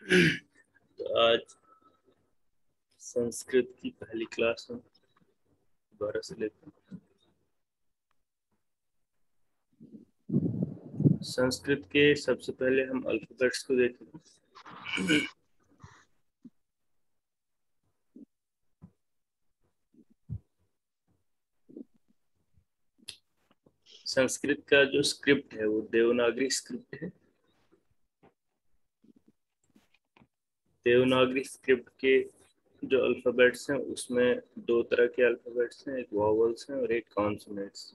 तो आज संस्कृत की पहली क्लास में दोबारा से लेते हैं। संस्कृत के सबसे पहले हम अल्फाबेट्स को देखेंगे। संस्कृत का जो स्क्रिप्ट है वो देवनागरी स्क्रिप्ट है। देवनागरी स्क्रिप्ट के जो अल्फाबेट्स हैं उसमें दो तरह के अल्फाबेट्स हैं, एक वॉवल्स हैं और एक कॉन्सोनेंट्स।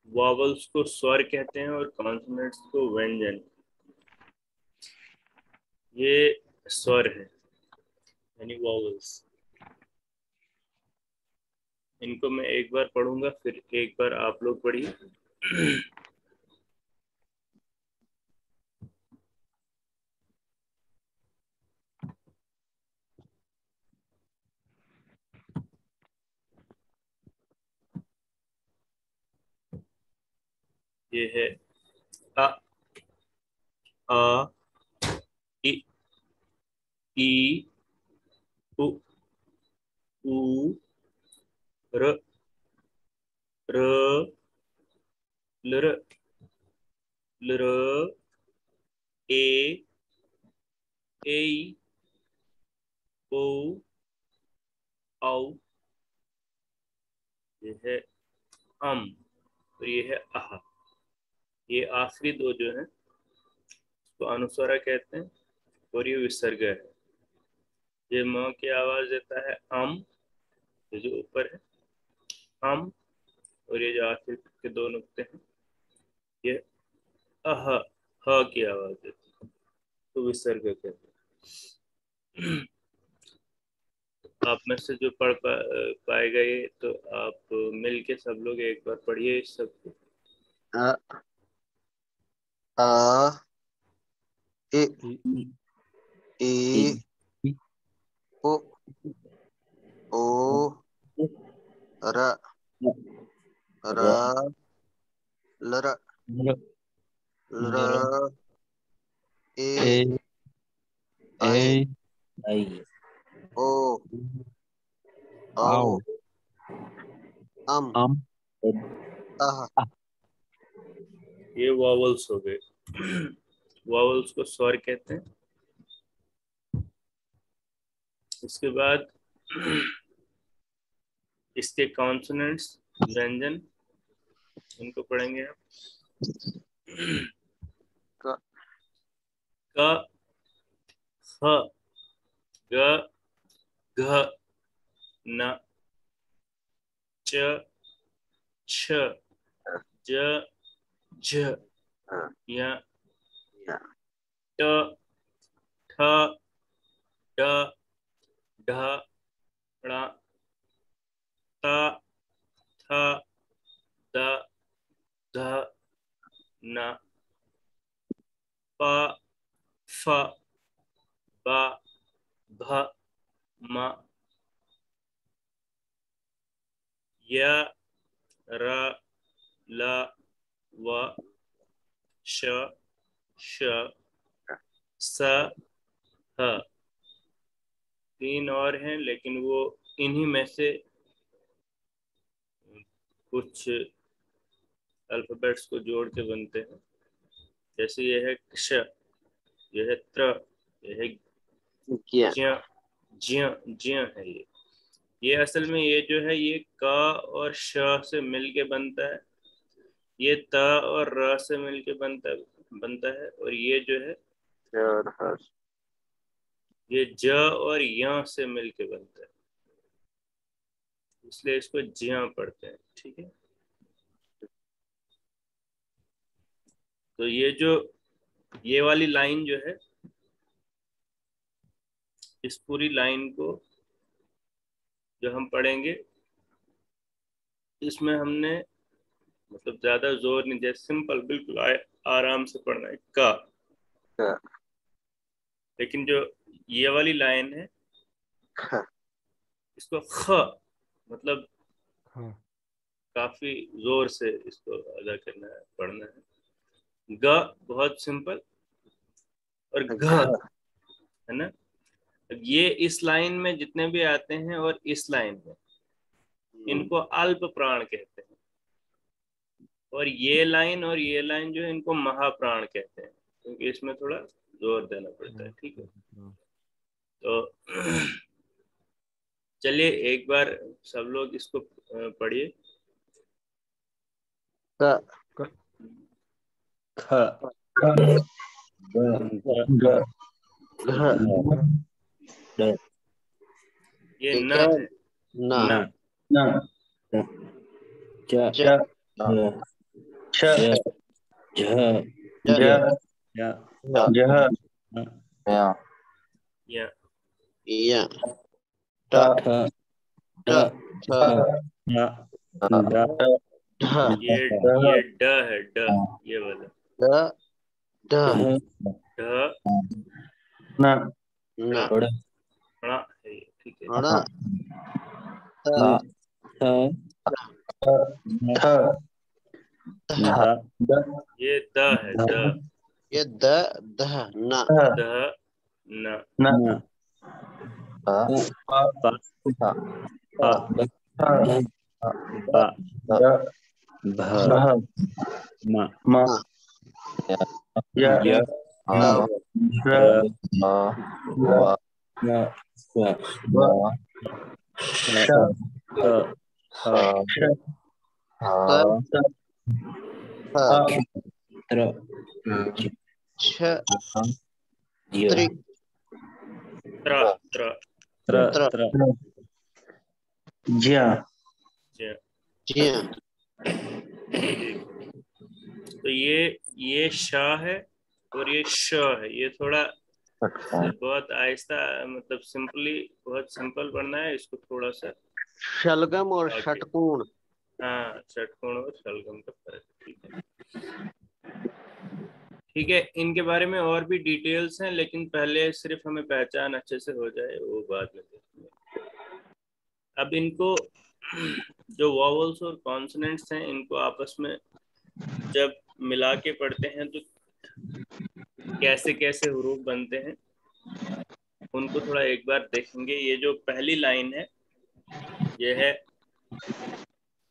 वॉवल्स को स्वर कहते हैं और कॉन्सोनेंट्स को व्यंजन। ये स्वर है यानी वॉवल्स। इनको मैं एक बार पढ़ूंगा, फिर एक बार आप लोग पढ़िए। ये है अ, आ, इ, ई, उ, ऊ, र, र, लर, लर, ए, ए, ओ, औ। ये है अम और ये है अह। ये आखिरी दो जो हैं उसको अनुस्वारा कहते हैं और ये विसर्ग है। ये म की आवाज देता है अम, ये जो ऊपर है अम, और ये जो आखिर के दो नुक्ते हैं ये अह, ह की आवाज देती है, तो विसर्ग कहते हैं। आप में से जो पाएगा ये, तो आप मिल के सब लोग एक बार पढ़िए इस सबको। अ आ इ ई उ ओ र र लर लर ए ऐ ओ औ अम अह। ये वॉवल्स हो गए। वॉवल्स को स्वर कहते हैं। इसके बाद इसके कॉन्सोनेंट्स व्यंजन, इनको पढ़ेंगे आप। क क, ख, ग, घ, न, च, छ, ज, झ, य, ट, ठ, ड, ढ, ण, त, थ, द, ध, न, प, फ, ब, भ, म, य, र, ल, व, श, श, स, ह। तीन और हैं लेकिन वो इन्हीं में से कुछ अल्फाबेट्स को जोड़ के बनते हैं। जैसे ये है क्ष, ये है त्र, ये है ज्ञ ज्य, ज्य, ज्य है ये असल में ये जो है ये क और श से मिल के बनता है। ये त और र से मिल के बनता है और ये जो है ये ज और य से मिल के बनता है, इसलिए इसको ज्या पढ़ते हैं। ठीक है, तो ये वाली लाइन जो है, इस पूरी लाइन को जो हम पढ़ेंगे इसमें हमने मतलब ज्यादा जोर नहीं दिया, सिंपल बिल्कुल आराम से पढ़ना है का। लेकिन जो ये वाली लाइन है ख इसको ख मतलब काफी जोर से इसको अदा करना है, पढ़ना है। ग बहुत सिंपल, और घ है ना। ये इस लाइन में जितने भी आते हैं और इस लाइन में, इनको अल्प प्राण कहते हैं। और ये लाइन जो है इनको महाप्राण कहते हैं, क्योंकि इसमें थोड़ा जोर देना पड़ता है। ठीक है, तो चलिए एक बार सब लोग इसको पढ़िए। ये न है, न न च च छ झ ज जह या य ट ठ ट ठ ढ ढ ये ड है, ड, ये वाला ड ढ ढ न न ण है ये, ठीक है। ण त थ ध द ये द है, द, ये द ध न द न, न प ब द भ म य य र व श श त स थ छ त्रि त्र, त्र, त्र ज्य ज, ज्य ठीक। तो ये श है और ये श है। ये थोड़ा बहुत आहिस्ता, मतलब सिंपली, बहुत सिंपल पढ़ना है इसको थोड़ा सा। शलगम और आगे, षटकोण। हाँ, षटकोण और शलगम का फर्क, ठीक है। ठीक है, इनके बारे में और भी डिटेल्स हैं, लेकिन पहले सिर्फ हमें पहचान अच्छे से हो जाए, वो बाद में देखेंगे। अब इनको जो वॉवल्स और कॉन्सोनेंट्स हैं, इनको आपस में जब मिला के पढ़ते हैं तो कैसे कैसे हुरूफ बनते हैं, उनको थोड़ा एक बार देखेंगे। ये जो पहली लाइन है, ये है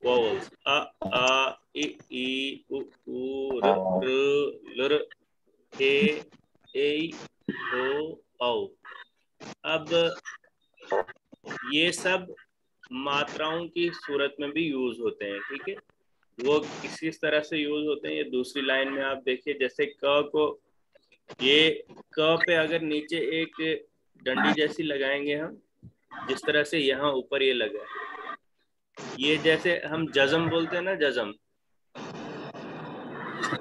वॉवल्स, अ आ इ उ र ल ए ओ औ। अब ये सब मात्राओं की सूरत में भी यूज होते हैं, ठीक है। वो किस तरह से यूज होते हैं, ये दूसरी लाइन में आप देखिए। जैसे क को, ये क पे अगर नीचे एक डंडी जैसी लगाएंगे हम, जिस तरह से यहाँ ऊपर ये लगा है, ये जैसे हम जज़म बोलते हैं ना, जज़म,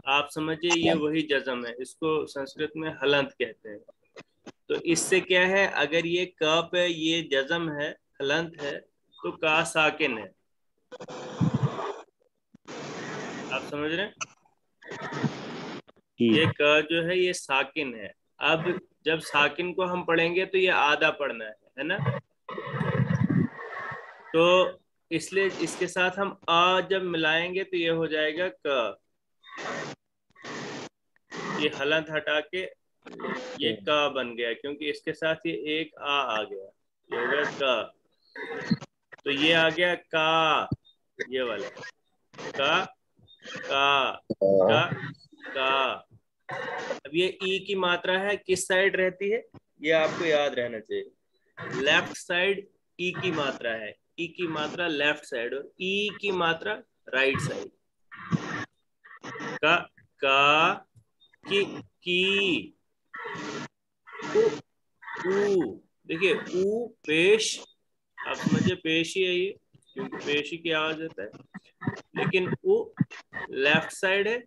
आप समझिए ये वही जज़म है। इसको संस्कृत में हलंत कहते हैं। तो इससे क्या है, अगर ये क पे ये जज़म है, हलंत है, तो का साकिन है। आप समझ रहे हैं, ये क जो है ये साकिन है। अब जब साकिन को हम पढ़ेंगे तो ये आधा पढ़ना है ना। तो इसलिए इसके साथ हम आ जब मिलाएंगे तो ये हो जाएगा क। ये हलंत हटा के ये क बन गया, क्योंकि इसके साथ ये एक आ गया, ये हो गया क। तो ये आ गया का, ये वाला का का का का। अब ये ई की मात्रा है, किस साइड रहती है, ये आपको याद रहना चाहिए। लेफ्ट साइड ई की मात्रा है, ई की मात्रा लेफ्ट साइड, और ई की मात्रा राइट साइड। का की उ, देखिए ऊ पेश, आप समझिए पेश ही है ये, क्योंकि पेश ही की आवाज होता है। लेकिन उ लेफ्ट साइड है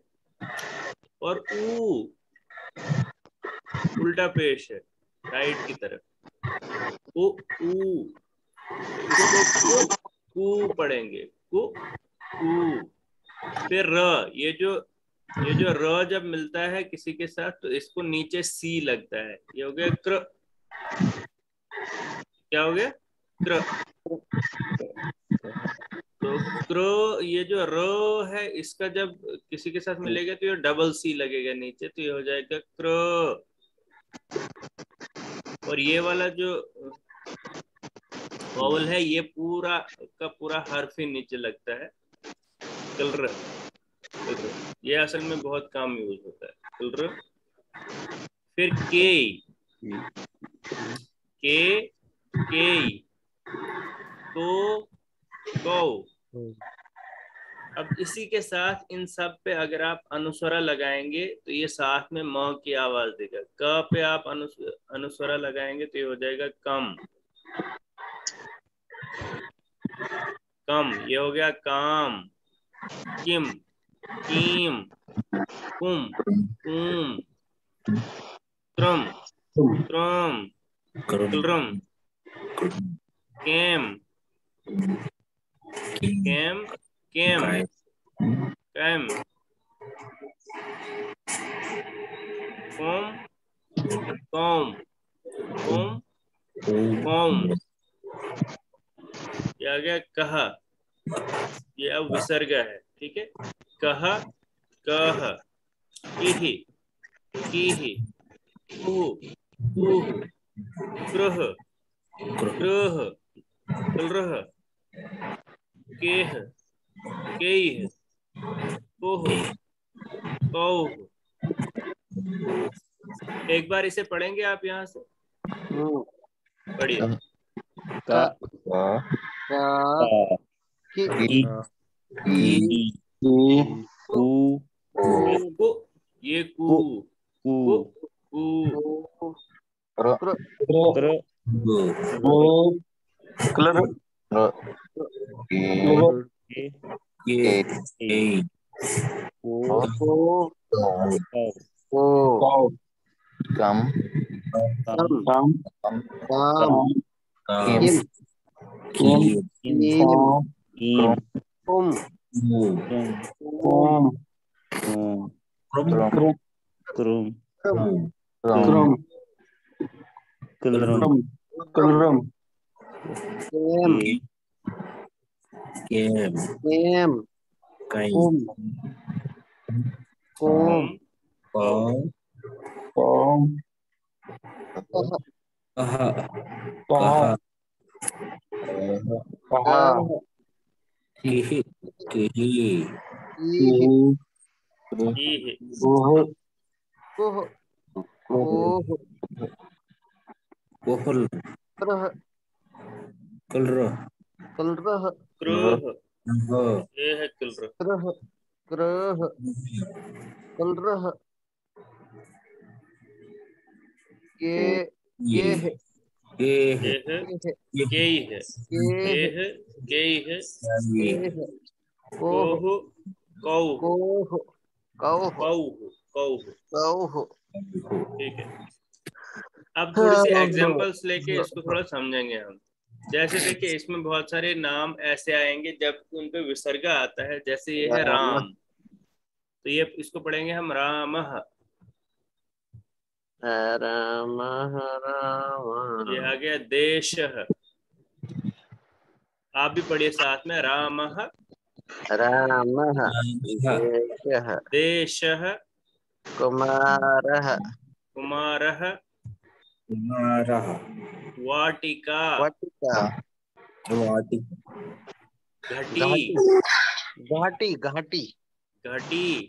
और ऊ उल्टा पेश है, राइट की तरफ। उ ऊ, तो इसको कु पढ़ेंगे, कु। फिर र, ये जो र जब मिलता है किसी के साथ तो इसको नीचे सी लगता है, ये हो गया क्र। क्या हो गया, क्र। तो क्र, ये जो र है इसका जब किसी के साथ मिलेगा तो ये डबल सी लगेगा नीचे, तो ये हो जाएगा क्र। और ये वाला जो वॉवल है ये पूरा का पूरा हर्फ ही नीचे लगता है, कलर। ये असल में बहुत कम यूज होता है, कलर। फिर के को अब इसी के साथ इन सब पे अगर आप अनुस्वरा लगाएंगे तो ये साथ में म की आवाज देगा। क पे आप अनुस्वरा लगाएंगे तो ये हो जाएगा कम। कम ये हो गया काम। किम, कीम, कुम, कुम, क्रम, क्रम, क्लरम, केम, केम, केम, कैम, कोम, कौम, कोम, कौम। ये आ गया कहा। ये अब विसर्ग है, ठीक है। कहा, कह, किहि, कीहि, कुहु, कुहु, कृह, कृह, कृह, केह, केह, कुह, कौह। एक बार इसे पढ़ेंगे आप यहाँ से, पढ़िए। का की कु, ये कु, कु, कु, क्रोह, ये है क्लर। केह, केह, केह, कोह, कौह, कौह। ठीक है। अब थोड़ी सी एग्जांपल्स लेके इसको थोड़ा समझेंगे हम। जैसे देखिए इसमें बहुत सारे नाम ऐसे आएंगे जब उन पे विसर्ग आता है, जैसे ये है राम, तो ये इसको पढ़ेंगे हम रामः। ये आ गया देशः। आप भी पढ़िए साथ में, रामः, देशः, कुमारः, कुमारः, वाटिका, घटी, घटी,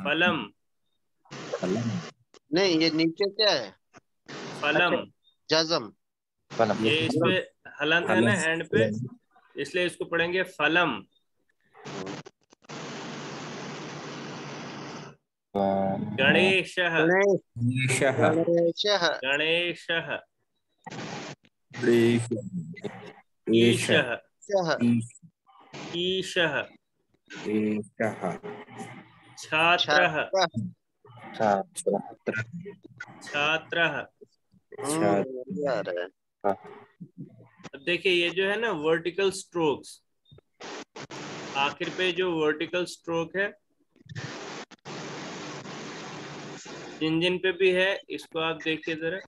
फलम, नहीं ये नीचे क्या है? फलम, जज़म। ये इस पे हलंत है ना एंड पे, इसलिए इसको पढ़ेंगे फलम। गणेशः, गणेशः, ईशः, ईशः, छात्रः, छात्रः। अब देखिए ये जो है ना वर्टिकल स्ट्रोक्स, आखिर पे जो वर्टिकल स्ट्रोक है जिन जिन पे भी है, इसको आप देखिए जरा।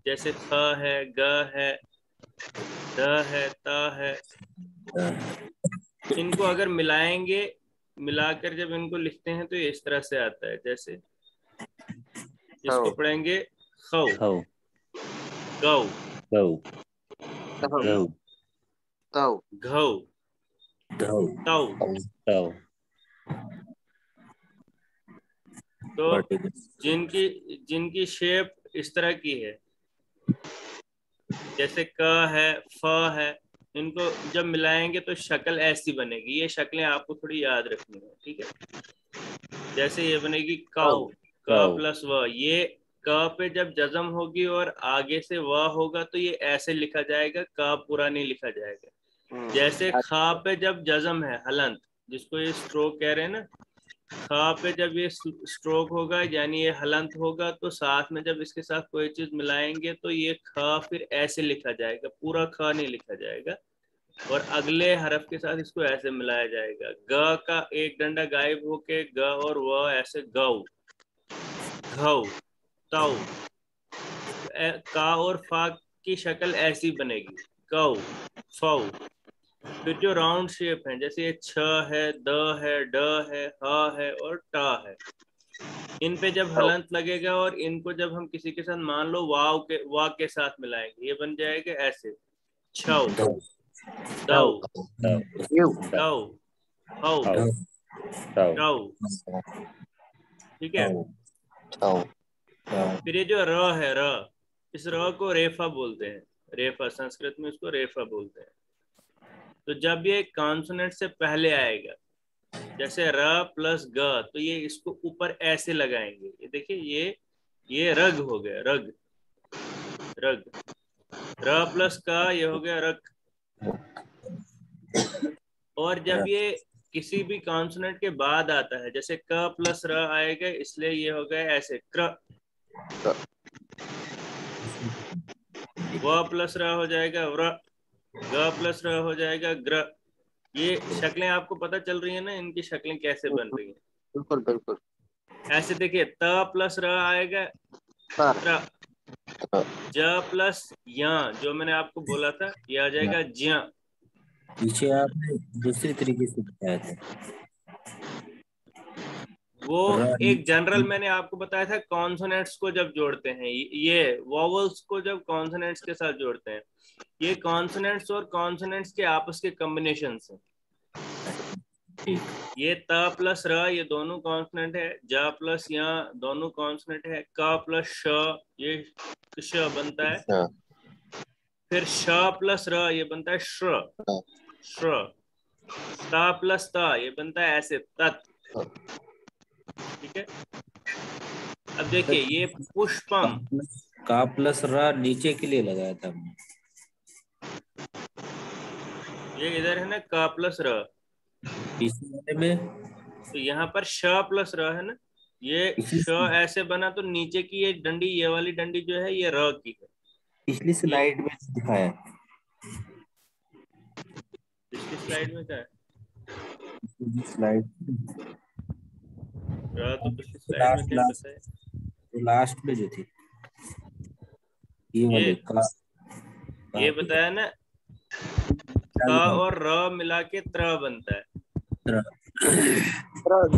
जैसे ख है, ग है, द है, त है, इनको अगर मिलाएंगे मिलाकर जब इनको लिखते हैं तो ये इस तरह से आता है, जैसे इसको पढ़ेंगे खौ, खौ, गौ, गौ, तौ, गौ, तौ, घौ, धौ, तौ। तौ। तो वर्टिकल। जिनकी जिनकी शेप इस तरह की है, जैसे क है, फ है, इनको जब मिलाएंगे तो शक्ल ऐसी बनेगी। ये शक्लें आपको थोड़ी याद रखनी है, ठीक है। जैसे ये बनेगी काउ, क काउ। प्लस व। ये क पे जब जज्म होगी और आगे से व होगा तो ये ऐसे लिखा जाएगा, क पूरा नहीं लिखा जाएगा। जैसे खा पे जब जज्म है, हलंत, जिसको ये स्ट्रोक कह रहे हैं ना, खा पे जब ये स्ट्रोक होगा यानी ये हलंत होगा, तो साथ में जब इसके साथ कोई चीज मिलाएंगे तो ये ख फिर ऐसे लिखा जाएगा, पूरा ख नहीं लिखा जाएगा। और अगले हरफ के साथ इसको ऐसे मिलाया जाएगा। ग का एक डंडा गायब होके ग और व ऐसे गौ, घौ, तौ। का और फा की शक्ल ऐसी बनेगी, कौ, फौ। फिर जो राउंड शेप है, जैसे ये छ है, द है, ड है, ह है और ट है, इन पे जब हलंत लगेगा और इनको जब हम किसी के साथ मान लो वा के साथ मिलाएंगे, ये बन जाएगा ऐसे, छौ, धौ, दौ, धौ, तौ, हौ, धौ, धौ, टौ। ठीक है। धौ, फिर ये जो र है, र, इस र को रेफा बोलते हैं। रेफा, संस्कृत में इसको रेफा बोलते हैं। तो जब ये कॉन्सोनेंट से पहले आएगा, जैसे र प्लस ग, तो ये इसको ऊपर ऐसे लगाएंगे। ये देखिए, ये रग हो गया, रग, रग। र प्लस का ये हो गया रक। और जब ये किसी भी कॉन्सोनेंट के बाद आता है, जैसे क प्लस र आएगा, इसलिए ये हो गया ऐसे क्र। व प्लस र हो जाएगा व्र, ग प्लस र हो जाएगा ग्र। ये शक्लें आपको पता चल रही है ना, इनकी शक्लें कैसे बन रही हैं। बिल्कुल बिल्कुल। ऐसे देखिए, त प्लस र आएगा त्र, ज प्लस या, जो मैंने आपको बोला था, ये आ जाएगा ज्या। पीछे आपने दूसरी तरीके से बताया था। वो एक जनरल मैंने आपको बताया था, कॉन्सोनेंट्स को जब जोड़ते हैं, ये वॉवल्स को जब कॉन्सोनेंट्स के साथ जोड़ते हैं, ये कॉन्सोनेंट्स और कॉन्सोनेंट्स के आपस के कॉम्बिनेशन है। ये त प्लस र, ये दोनों कॉन्सोनेंट है। ज प्लस या, दोनों कॉन्सोनेंट है। क प्लस श, ये श बनता है। फिर श प्लस र, ये बनता है श्र, श्र। त प्लस त, ये बनता है ऐसे, तत्। ठीक है। अब देखिए, ये पुष्पम, का प्लस रा नीचे के लिए लगाया था हमने। ये इधर है ना क प्लस र, तीसरे वाले में तो यहाँ पर श प्लस र है ना, ये श ऐसे बना, तो नीचे की ये डंडी, ये वाली डंडी जो है, ये र की है। पिछली स्लाइड में दिखाया। पिछली स्लाइड में क्या है? स्लाइड तो पिछली स्लाइड में क्या बताया? तो लास्ट में जो थी, ये वाले का, ये बताया ना, क और र मिला के त्र बनता है,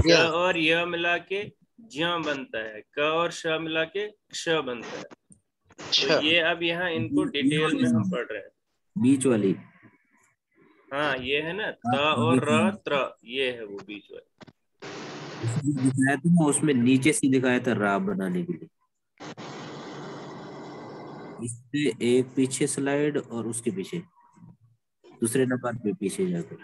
ज और य मिला के ज्या बनता है, क और श मिला के क्ष बनता है। तो ये अब यहाँ इनको डिटेल में हम पढ़ रहे हैं। बीच वाली, हाँ, ये है ना त और र त्र, ये है वो बीच वाली। दिखाया था ना, उसमें नीचे से दिखाया था रा बनाने के लिए। इससे एक पीछे स्लाइड और उसके पीछे दूसरे नंबर पे पीछे जाकर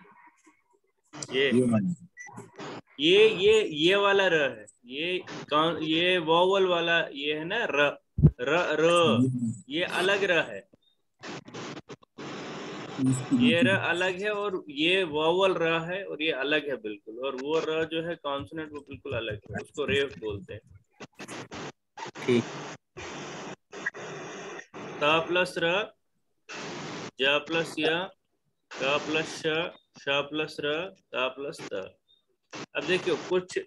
ये वाला र है, ये वोवल वाला, ये है ना र, र, ये अलग र है, ये र अलग है, और ये वोवल र है, और ये अलग है बिल्कुल। और वो र जो है कॉन्सोनेंट, वो बिल्कुल अलग है, उसको रेफ बोलते हैं। ठीक। त प्लस र, ज प्लस य, क प्लस श, श प्लस र, त प्लस त। अब देखियो, कुछ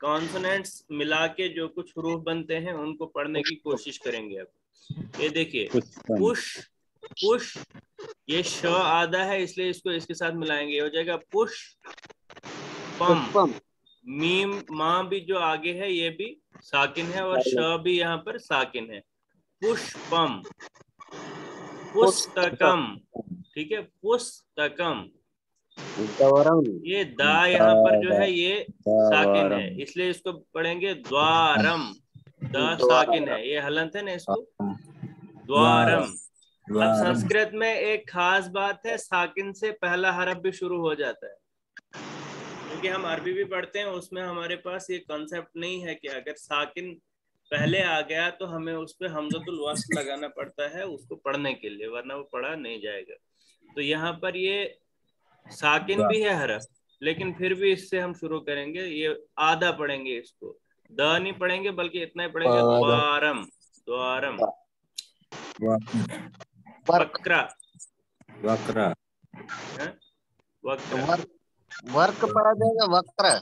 कॉन्सोनेंट्स मिला के जो कुछ हरूफ बनते हैं, उनको पढ़ने की कोशिश करेंगे। अब ये देखिए, पुश, पुश, ये श आधा है, इसलिए इसको इसके साथ मिलाएंगे, हो जाएगा पुश, पुष्पम। पुष्पम। मीम माँ भी जो आगे है ये भी साकिन है और श भी यहाँ पर साकिन है। पुष्पम। पुस्तकम, ठीक है, पुस्तकम। द्वारम। ये दा यहाँ पर जो है ये साकिन है, इसलिए इसको पढ़ेंगे द्वारम। द साकिन है, ये हलंत है ना, इसको द्वारम। अब संस्कृत में एक खास बात है, साकिन से पहला हरफ भी शुरू हो जाता है, क्योंकि हम अरबी भी पढ़ते हैं, उसमें हमारे पास ये कॉन्सेप्ट नहीं है कि अगर साकिन पहले आ गया तो हमें उस पर हमजतुल वस्ल लगाना पड़ता है उसको पढ़ने के लिए, वरना वो पढ़ा नहीं जाएगा। तो यहाँ पर ये साकिन भी है हरफ, लेकिन फिर भी इससे हम शुरू करेंगे, ये आधा पढ़ेंगे, इसको द नहीं पढ़ेंगे बल्कि इतना ही पढ़ेंगे, द्वारम। द्वारम। वक्रा। वक्रा। वक्र। वर्क पढ़ा जाएगा, वक्र।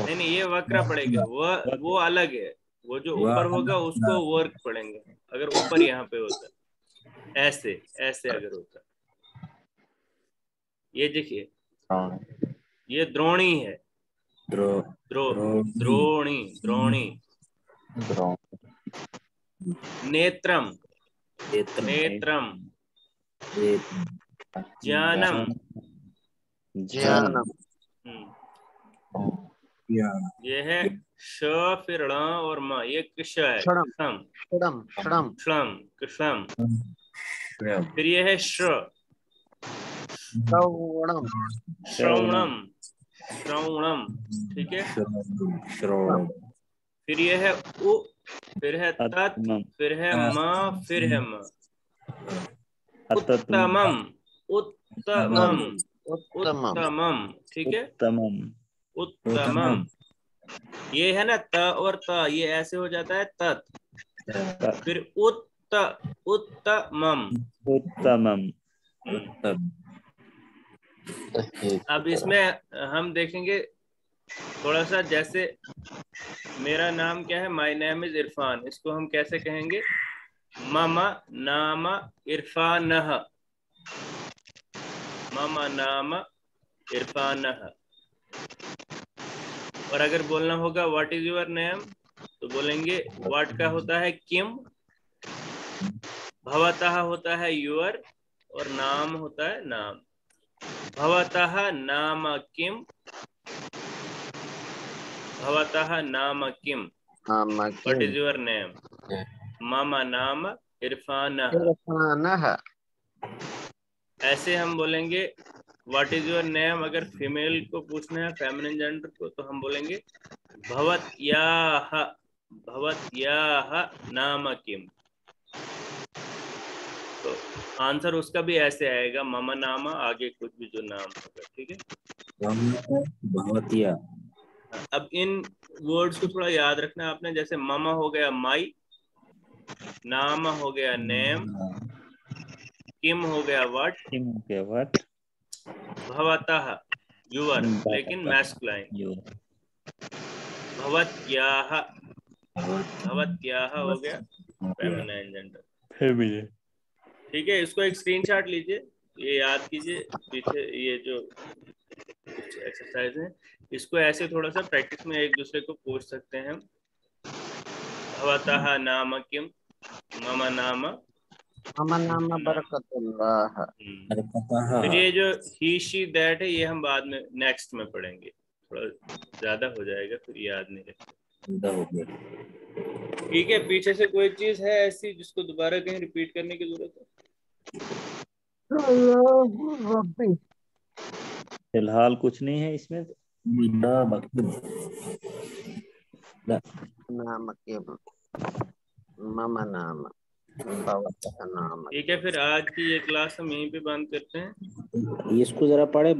नहीं, ये वक्रा पढ़ेगा, वो अलग है, वो जो ऊपर होगा उसको वर्क पढ़ेंगे। अगर ऊपर यहाँ पे होता ऐसे ऐसे अगर होता, ये देखिए ये द्रोणी है। द्रोणी। द्रोणी। नेत्रम। नेत्रम। ज्ञानम। ज्ञानम। ये है श फिर ण और म, ये कृष है। क्षणम। क्षम। क्षणम। क्षणम। क्षम। क्षम। फिर ये है श्र। श्रवणम। श्रवणम। श्रवणम, ठीक है। फिर ये है उ, फिर है तत्, फिर है म, फिर है म। उत्तमम। उत्तमम। उत्तमम, ठीक है। उत्तमम। ये है ना त और त, ये ऐसे हो जाता है तत्। फिर उत्तमम। उत्तमम। अब इसमें हम देखेंगे थोड़ा सा, जैसे मेरा नाम क्या है, माय नेम इज इरफान, इसको हम कैसे कहेंगे, मम नाम इरफानह। मम नाम इरफानह। और अगर बोलना होगा व्हाट इज योर नेम, तो बोलेंगे व्हाट का होता है किम, भवतः होता है योर, और नाम होता है नाम। भवतः नाम किम। भवतः नाम किम। What is your name. मम नाम इरफानह। ऐसे हम बोलेंगे व्हाट इज योर नेम, अगर फीमेल को पूछना है, फेमिनिन जेंडर को, तो हम बोलेंगे भवत्याह। भवत्याह नाम किम। तो आंसर उसका भी ऐसे आएगा, मम नाम आगे कुछ भी जो नाम होगा, ठीक है। भवतिया। अब इन वर्ड्स को थोड़ा याद रखना आपने, जैसे मम हो गया माई, नाम हो गया नेम, किम हो गया व्हाट, भवतः यूर, लेकिन मैस्कुलाइन। भवत्याह। भवत्याह हो गया फेमिनाइन जेंडर, ठीक है। इसको एक स्क्रीनशॉट लीजिए, ये याद कीजिए, पीछे ये जो कुछ एक्सरसाइज है, इसको ऐसे थोड़ा सा प्रैक्टिस में एक दूसरे को पूछ सकते हैं। भवतः नाम किम, मम नाम बरकतुल्लाह। फिर ये जो ही शी दैट है, ये हम बाद में नेक्स्ट में पढ़ेंगे, थोड़ा ज्यादा हो जाएगा, फिर याद नहीं रखेगा, ठीक है। पीछे से कोई चीज है ऐसी जिसको दोबारा कहीं रिपीट करने की जरूरत है? फिलहाल कुछ नहीं है इसमें। नाम किम, मम नाम, भवतः नाम। ठीक है, फिर आज की ये क्लास हम यहीं पे बंद करते हैं। इसको जरा पढ़े।